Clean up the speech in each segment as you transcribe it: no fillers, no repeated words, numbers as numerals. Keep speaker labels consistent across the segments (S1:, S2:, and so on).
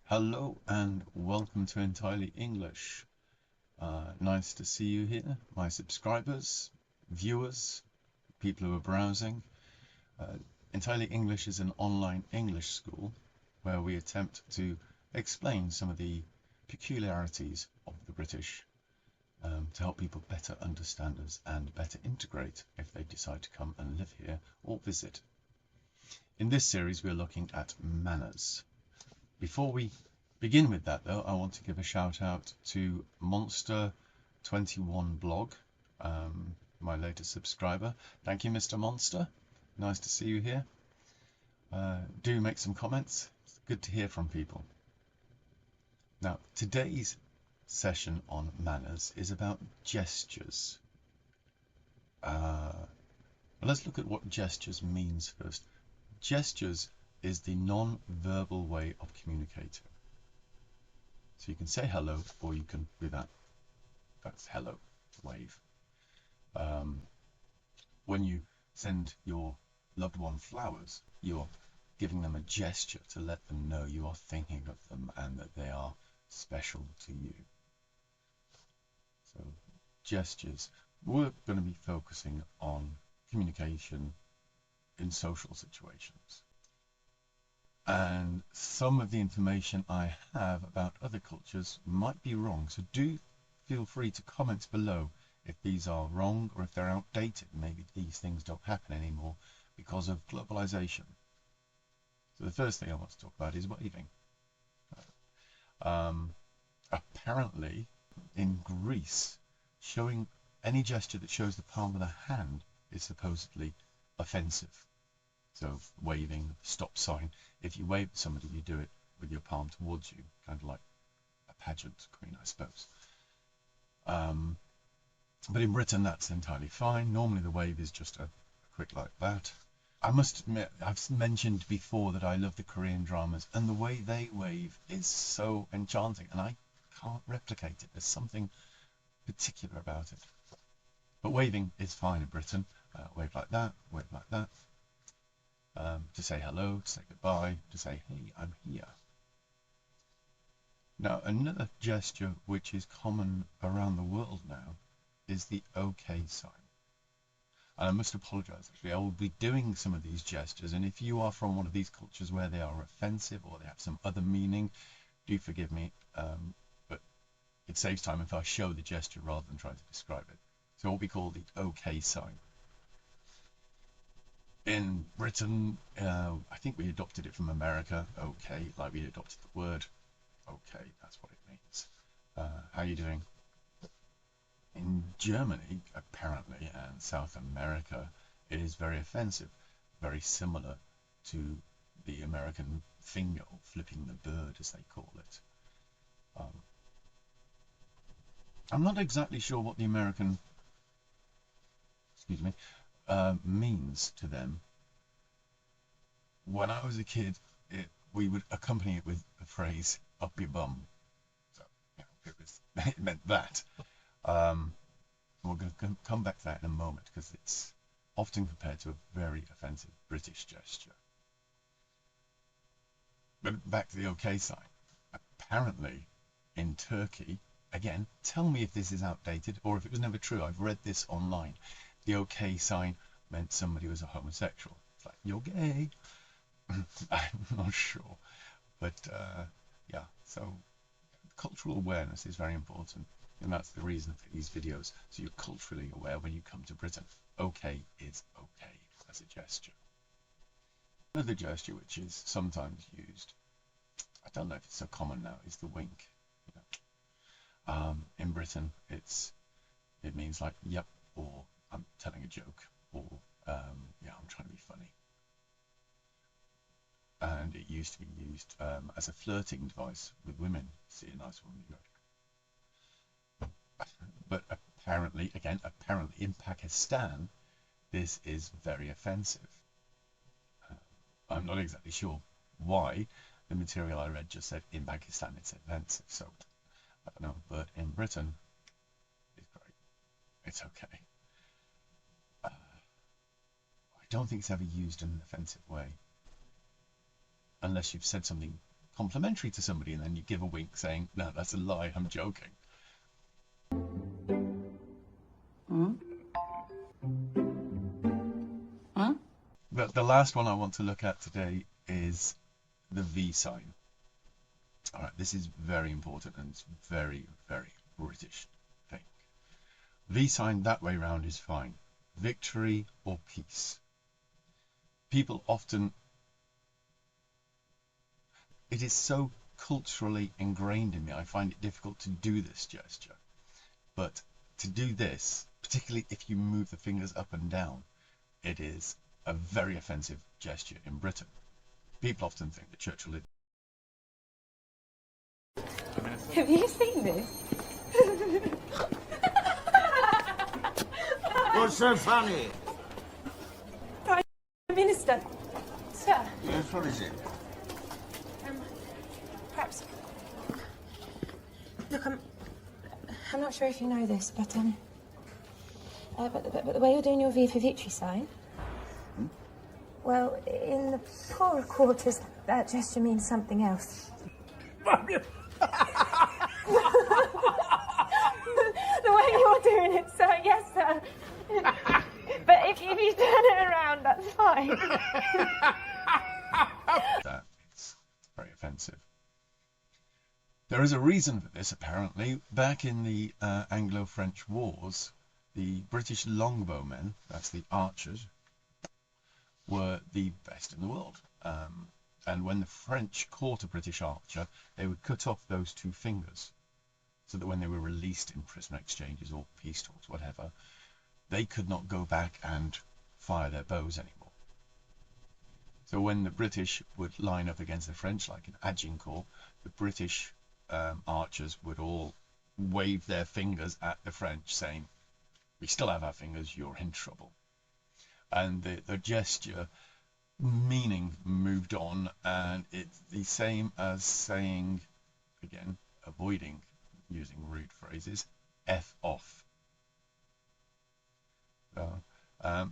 S1: Hello and welcome to Entirely English. Nice to see you here, my subscribers, viewers, people who are browsing. Uh, Entirely English is an online English school where we attempt to explain some of the peculiarities of the British to help people better understand us and better integrate if they decide to come and live here or visit. In this series, we're looking at manners. Before we begin with that, though, I want to give a shout out to Monster21 blog, my latest subscriber. Thank you, Mr. Monster. Nice to see you here. Do make some comments. It's good to hear from people. Now, today's session on manners is about gestures. Let's look at what gestures means first. Gestures is the non-verbal way of communicating. So you can say hello, or you can do that. That's hello, wave. When you send your loved one flowers, you're giving them a gesture to let them know you are thinking of them and that they are special to you. So gestures. We're going to be focusing on communication in social situations. And some of the information I have about other cultures might be wrong, so do feel free to comment below if these are wrong or if they're outdated. Maybe these things don't happen anymore because of globalization. So the first thing I want to talk about is waving. Apparently, in Greece, showing any gesture that shows the palm of the hand is supposedly offensive. So waving, stop sign. If you wave at somebody, you do it with your palm towards you, kind of like a pageant queen, I suppose. But in Britain, that's entirely fine. Normally the wave is just a quick like that. I must admit, I've mentioned before that I love the Korean dramas, and the way they wave is so enchanting, and I can't replicate it. There's something particular about it. But waving is fine in Britain. Wave like that, wave like that. To say hello, to say goodbye, to say, hey, I'm here. Now, another gesture which is common around the world now is the OK sign. And I must apologize, actually, I will be doing some of these gestures, and if you are from one of these cultures where they are offensive or they have some other meaning, do forgive me, but it saves time if I show the gesture rather than try to describe it. So what we call the OK sign. In Britain, I think we adopted it from America, okay, like we adopted the word okay, that's what it means. How are you doing? In Germany, apparently, and South America, it is very offensive, very similar to the American finger, or flipping the bird, as they call it. I'm not exactly sure what the American, excuse me, means to them. When I was a kid, we would accompany it with the phrase "up your bum." So it meant that. We're going to come back to that in a moment because it's often compared to a very offensive British gesture. But back to the OK sign. Apparently, in Turkey, again, tell me if this is outdated or if it was never true. I've read this online. The OK sign meant somebody was a homosexual. It's like, you're gay. I'm not sure. But yeah, so cultural awareness is very important. And that's the reason for these videos. So you're culturally aware when you come to Britain. OK is OK as a gesture. Another gesture which is sometimes used, I don't know if it's so common now, is the wink. In Britain, it means like, yep, or I'm telling a joke, or yeah, I'm trying to be funny. And it used to be used as a flirting device with women. See a nice woman, you go. But apparently, again, apparently in Pakistan, this is very offensive. I'm not exactly sure why. The material I read just said in Pakistan it's offensive, so I don't know. But in Britain, it's great. It's okay. I don't think it's ever used in an offensive way, unless you've said something complimentary to somebody, and then you give a wink saying, no, that's a lie, I'm joking. The last one I want to look at today is the V sign. All right, this is very important, and it's very, very British thing. V sign that way round is fine. Victory or peace. People often, it is so culturally ingrained in me, I find it difficult to do this gesture. But to do this, particularly if you move the fingers up and down, it is a very offensive gesture in Britain. People often think that Churchill did.
S2: Have you seen this?
S3: What's so funny?
S2: Prime Minister. Sir.
S3: Yes, what is it?
S2: Perhaps. Look, I'm not sure if you know this, but the way you're doing your V for Victory sign. Well, in the poorer quarters, that gesture means something else. The way you're doing it, sir, yes, sir. But if you turn it around, that's fine.
S1: It's very offensive. There is a reason for this, apparently. Back in the Anglo-French wars, the British longbowmen, that's the archers, were the best in the world. And when the French caught a British archer, they would cut off those two fingers, so that when they were released in prisoner exchanges or peace talks, whatever, they could not go back and fire their bows anymore. So when the British would line up against the French, like in Agincourt, the British archers would all wave their fingers at the French, saying, "We still have our fingers, you're in trouble." And the gesture meaning moved on, and it's the same as saying, again, avoiding using rude phrases, F off. So,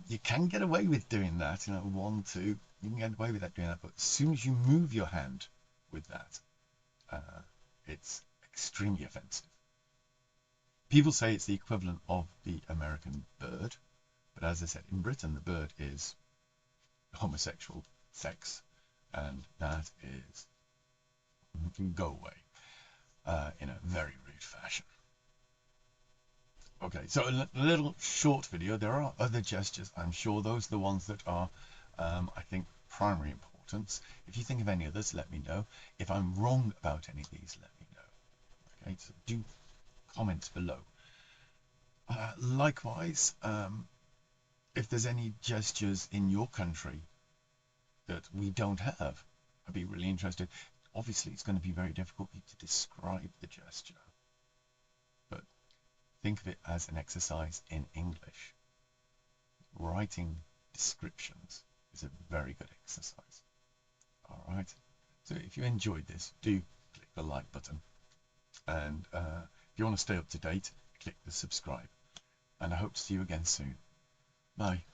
S1: you can get away with doing that, 1, 2, you can get away with doing that, but as soon as you move your hand with that, it's extremely offensive. People say it's the equivalent of the American bird, but as I said, in Britain the bird is homosexual sex, and that is, can go away in a very rude fashion. Okay, so a little short video. There are other gestures, I'm sure. Those are the ones that are, I think, primary importance. If you think of any others, let me know. If I'm wrong about any of these, let me know. Okay, so do comment below. Likewise, if there's any gestures in your country that we don't have, I'd be really interested. Obviously, it's going to be very difficult for you to describe the gesture, but think of it as an exercise in English. Writing descriptions is a very good exercise. All right. So if you enjoyed this, do click the like button. And if you want to stay up to date, click the subscribe. And I hope to see you again soon. Bye.